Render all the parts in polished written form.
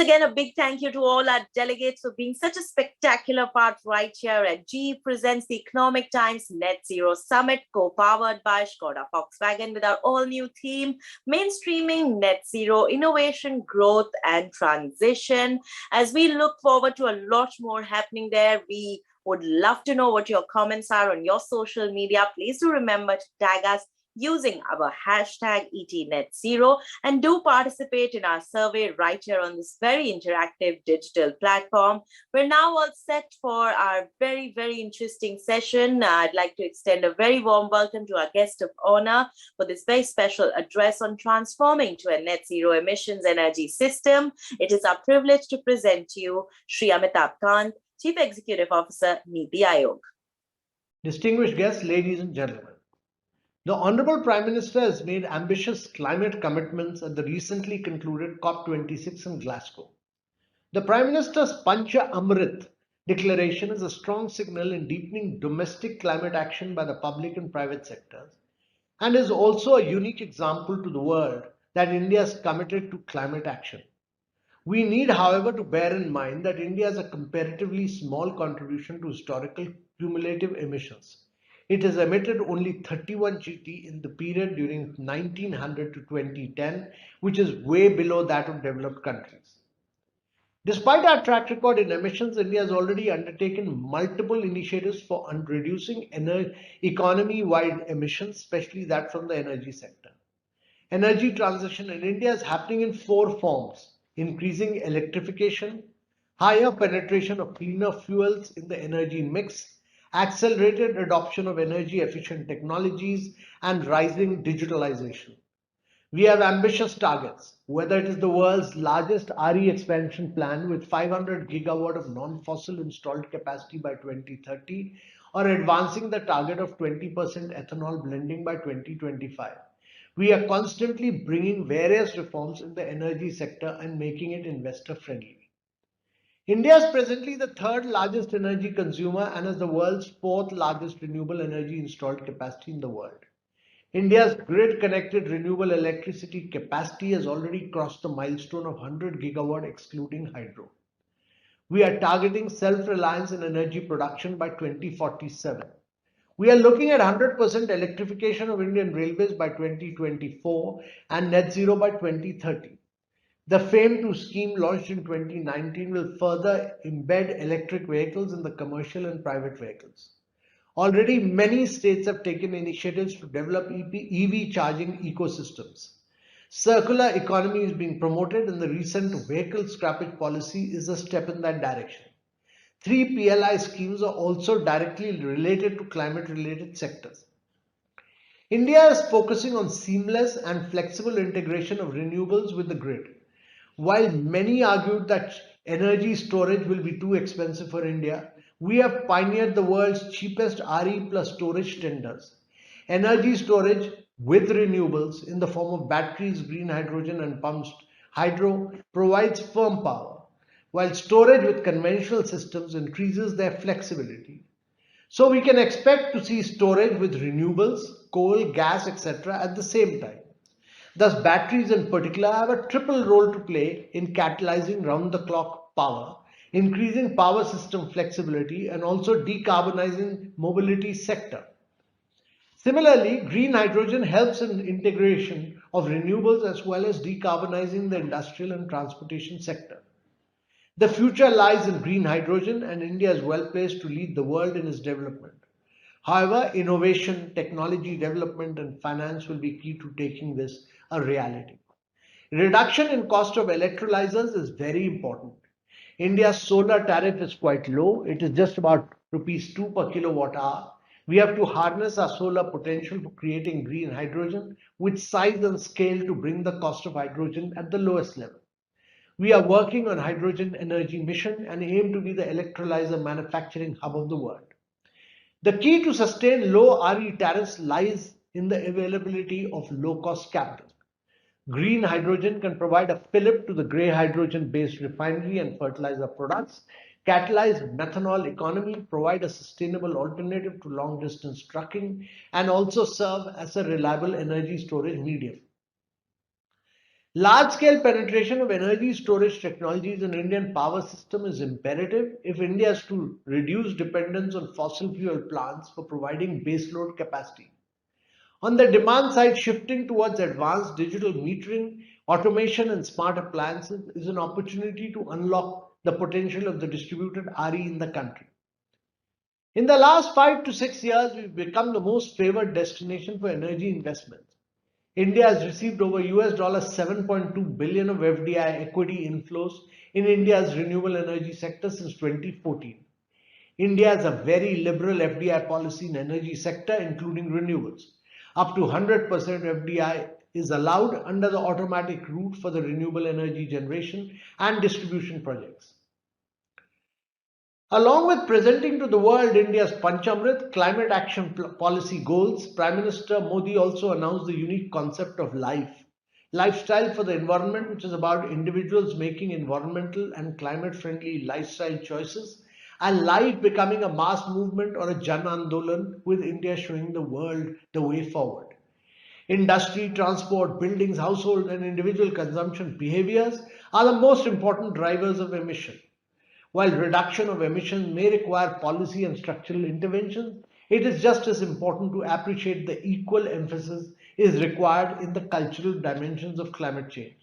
again, a big thank you to all our delegates for being such a spectacular part right here at GE Presents the Economic Times Net Zero Summit, co-powered by Skoda Volkswagen with our all-new theme, Mainstreaming Net Zero, Innovation, Growth and Transition. As we look forward to a lot more happening there, we would love to know what your comments are on your social media. Please do remember to tag us using our hashtag ETNetZero, and do participate in our survey right here on this very interactive digital platform. We're now all set for our very, very interesting session. I'd like to extend a very warm welcome to our guest of honor for this very special address on transforming to a net zero emissions energy system. It is our privilege to present to you Shri Amitabh Kant, Chief Executive Officer, NITI Aayog. Distinguished guests, ladies and gentlemen. The Honorable Prime Minister has made ambitious climate commitments at the recently concluded COP26 in Glasgow. The Prime Minister's Pancha Amrit declaration is a strong signal in deepening domestic climate action by the public and private sectors, and is also a unique example to the world that India is committed to climate action. We need, however, to bear in mind that India has a comparatively small contribution to historical cumulative emissions. It has emitted only 31 GT in the period during 1900 to 2010, which is way below that of developed countries. Despite our track record in emissions, India has already undertaken multiple initiatives for reducing economy-wide emissions, especially that from the energy sector. Energy transition in India is happening in four forms: increasing electrification, higher penetration of cleaner fuels in the energy mix, accelerated adoption of energy efficient technologies, and rising digitalization. We have ambitious targets, whether it is the world's largest RE expansion plan with 500 gigawatt of non-fossil installed capacity by 2030, or advancing the target of 20% ethanol blending by 2025. We are constantly bringing various reforms in the energy sector and making it investor friendly. India is presently the third largest energy consumer and has the world's fourth largest renewable energy installed capacity in the world. India's grid-connected renewable electricity capacity has already crossed the milestone of 100 gigawatt excluding hydro. We are targeting self-reliance in energy production by 2047. We are looking at 100% electrification of Indian railways by 2024 and net zero by 2030. The FAME2 scheme launched in 2019 will further embed electric vehicles in the commercial and private vehicles. Already many states have taken initiatives to develop EV charging ecosystems. Circular economy is being promoted, and the recent vehicle scrappage policy is a step in that direction. 3 PLI schemes are also directly related to climate-related sectors. India is focusing on seamless and flexible integration of renewables with the grid. While many argued that energy storage will be too expensive for India, we have pioneered the world's cheapest RE plus storage tenders. Energy storage with renewables in the form of batteries, green hydrogen and pumped hydro provides firm power, while storage with conventional systems increases their flexibility. So we can expect to see storage with renewables, coal, gas, etc. at the same time. Thus, batteries in particular have a triple role to play in catalyzing round-the-clock power, increasing power system flexibility, and also decarbonizing mobility sector. Similarly, green hydrogen helps in integration of renewables as well as decarbonizing the industrial and transportation sector. The future lies in green hydrogen, and India is well placed to lead the world in its development. However, innovation, technology development and finance will be key to taking this a reality. Reduction in cost of electrolyzers is very important. India's solar tariff is quite low. It is just about rupees 2 per kilowatt hour. We have to harness our solar potential for creating green hydrogen with size and scale to bring the cost of hydrogen at the lowest level. We are working on hydrogen energy mission and aim to be the electrolyzer manufacturing hub of the world. The key to sustain low RE tariffs lies in the availability of low-cost capital. Green hydrogen can provide a fillip to the grey hydrogen-based refinery and fertilizer products, catalyze methanol economy, provide a sustainable alternative to long-distance trucking, and also serve as a reliable energy storage medium. Large-scale penetration of energy storage technologies in Indian power system is imperative if India is to reduce dependence on fossil fuel plants for providing baseload capacity. On the demand side, shifting towards advanced digital metering, automation, and smart appliances is an opportunity to unlock the potential of the distributed RE in the country. In the last 5 to 6 years, we've become the most favored destination for energy investments. India has received over US 7.2 billion of FDI equity inflows in India's renewable energy sector since 2014. India has a very liberal FDI policy in energy sector, including renewables. Up to 100% FDI is allowed under the automatic route for the renewable energy generation and distribution projects. Along with presenting to the world India's Panchamrit climate action policy goals, Prime Minister Modi also announced the unique concept of lifestyle for the environment, which is about individuals making environmental and climate friendly lifestyle choices, and life becoming a mass movement or a Jan Andolan, with India showing the world the way forward. Industry, transport, buildings, household, and individual consumption behaviors are the most important drivers of emission. While reduction of emissions may require policy and structural intervention, it is just as important to appreciate the equal emphasis is required in the cultural dimensions of climate change.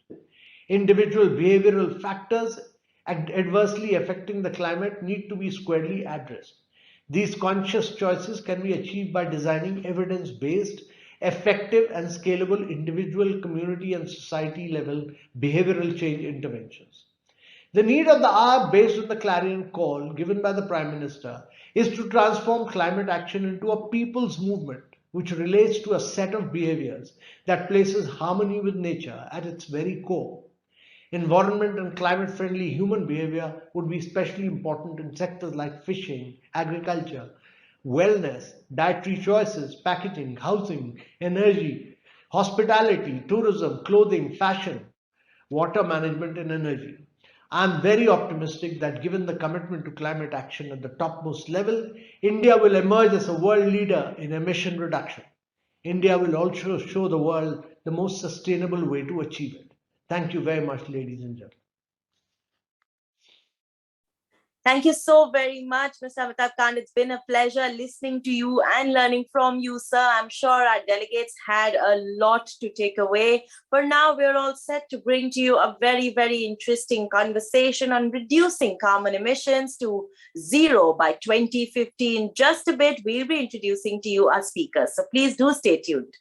Individual behavioral factors adversely affecting the climate need to be squarely addressed. These conscious choices can be achieved by designing evidence based, effective, and scalable individual, community, and society level behavioral change interventions. The need of the hour, based on the clarion call given by the Prime Minister, is to transform climate action into a people's movement which relates to a set of behaviors that places harmony with nature at its very core. Environment and climate friendly human behavior would be especially important in sectors like fishing, agriculture, wellness, dietary choices, packaging, housing, energy, hospitality, tourism, clothing, fashion, water management, and energy. I am very optimistic that given the commitment to climate action at the topmost level, India will emerge as a world leader in emission reduction. India will also show the world the most sustainable way to achieve it. Thank you very much, ladies and gentlemen. Thank you so very much, Mr. Amitabh Kant. It's been a pleasure listening to you and learning from you, sir. I'm sure our delegates had a lot to take away. For now, we're all set to bring to you a very, very interesting conversation on reducing carbon emissions to zero by 2050. In just a bit, we'll be introducing to you our speakers. So please do stay tuned.